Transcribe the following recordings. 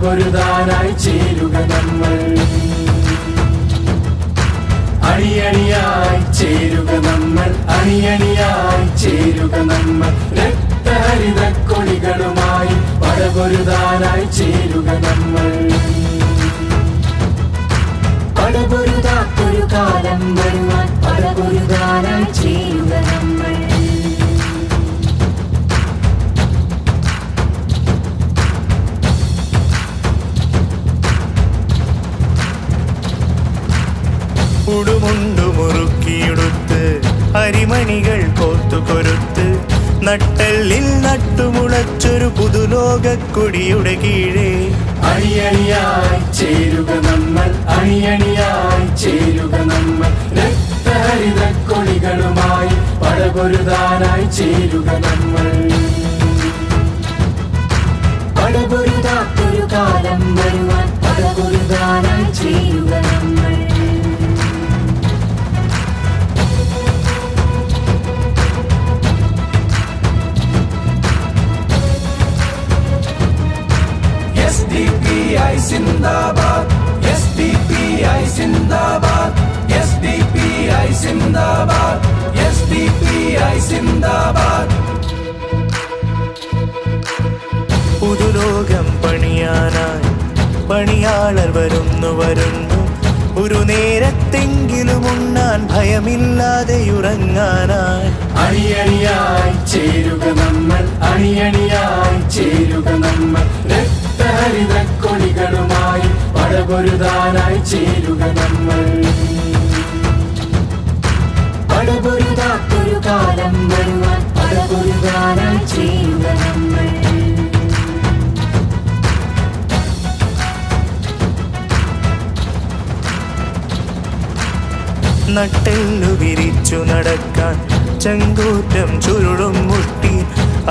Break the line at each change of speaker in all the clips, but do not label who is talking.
പടപൊരുതാനായി ചേരുക നമ്മൾ. അണിയണിയായി ചേരുക നമ്മൾ, അണിയണിയായി ചേരുക നമ്മൾ. രക്തഹരിത കൊടികളുമായി പടപൊരുതാനായി ചേരുക നമ്മൾ.
പടപൊരുതാത്തൊരു കാലം വരുവാൻ പടപൊരുതാനായി ചേരുക നമ്മൾ.
ഉടുമുണ്ടു മുറുക്കിയെടുത്ത് അരിമണികൾ കോത്തുകൊരുത്ത് നട്ടെല്ലിൽ നട്ടുമുളച്ചൊരു പുതുലോകക്കൊടിയുടെ കീഴേ
അണിയണിയായി ചേരുക നമ്മൾ, അണിയണിയായി ചേരുക നമ്മൾ. രക്തഹരിത കൊടികളുമായി പടപൊരുതാനായി ചേരുക നമ്മൾ.
പടപൊരുതാത്തൊരു കാലം വരുവാൻ പടപൊരുതാനായി ചേരുക നമ്മൾ.
SDPI Zindabad, SDPI Zindabad, SDPI Zindabad, SDPI Zindabad.
പുതുലോകം പണിയാനായി പണിയാളർ വരുന്നു വരുന്നു. ഒരു നേരത്തെങ്കിലും ഉണ്ണാൻ ഭയമില്ലാതെ ഉറങ്ങാനായി
അണിയണിയായി ചേരുക നമ്മൾ, അണിയണിയായി ചേരുക നമ്മൾ. രക്തഹരിത കൊടികളുമായി പടപൊരുതാനായി ചേരുക നമ്മൾ.
പടപൊരുതാത്തൊരു കാലം വരുവാൻ പടപൊരുതാനായി ചേരുക നമ്മൾ.
നട്ടെല്ലു വിരിച്ചു നടക്കാൻ ചെങ്കൂറ്റം ചുരുളും മുട്ടി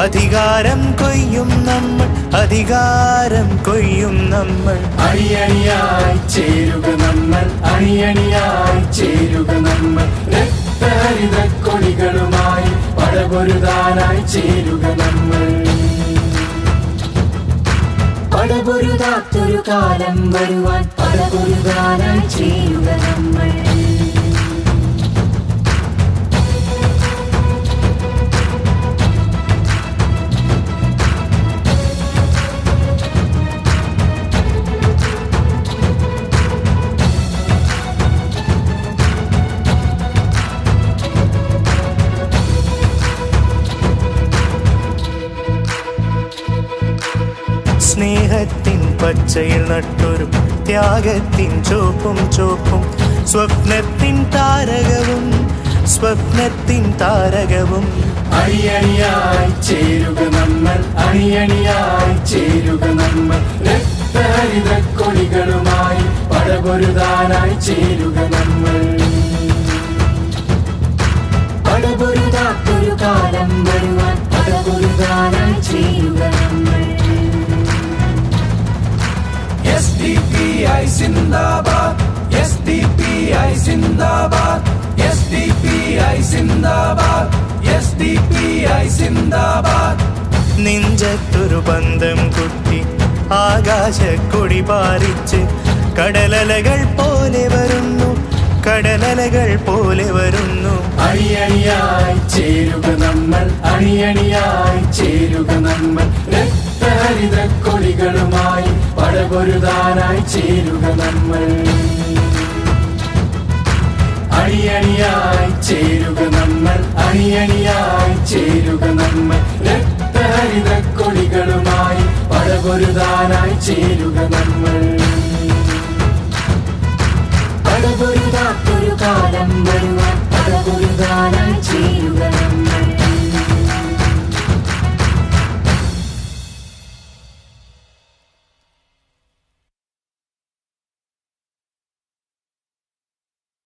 അധികാരം കൊയ്യും നമ്മൾ, അധികാരം കൊയ്യും നമ്മൾ.
അണിയണിയായി ചേരുക നമ്മൾ, അണിയണിയായി ചേരുക നമ്മൾ. രക്തഹരിത കൊടികളുമായി പടപൊരുതാനായി ചേരുക നമ്മൾ.
പടപൊരുതാത്തൊരു കാലം വരുവാൻ പടപൊരുതാനായി ചേരുക നമ്മൾ.
സ്നേഹത്തിൻ പച്ചയിൽ നട്ടൊരു ത്യാഗത്തിൻ ചോപ്പും ചോപ്പും സ്വപ്നത്തിൻ താരകവും, സ്വപ്നത്തിൻ താരകവും.
അണിയണിയായി ചേരുക നമ്മൾ, അണിയണിയായി ചേരുക നമ്മൾ. രക്തഹരിത കൊടികളുമായി പടപൊരുതാനായി ചേരുക നമ്മൾ.
പടപൊരുതാത്തൊരു കാലം വരുവാൻ പടപൊരുതാനായി ചേരുക നമ്മൾ.
SDPI Zindabad, SDPI Zindabad, SDPI Zindabad, SDPI Zindabad.
നെഞ്ചത്തൊരു ബന്ധം കുത്തി ആകാശക്കൊടി പാറിച്ച് കടലലകൾ പോലെ വരുന്നു, കടലലകൾ പോലെ വരുന്നു.
അണിയണിയായി ചേരുക നമ്മൾ, അണിയണിയായി ചേരുക നമ്മൾ. രക്തഹരിത കൊടികളുമായി പടപൊരുതാനായി ചേരുക നമ്മൾ. അണിയണിയായി ചേരുക നമ്മൾ, അണിയണിയായി ചേരുക നമ്മൾ. രക്തഹരിത കൊടികളുമായി പടപൊരുതാനായി ചേരുക നമ്മൾ.
പടപൊരുതാത്തൊരു കാലം വരുവാൻ പടപൊരുതാനായി ചേരുക നമ്മൾ.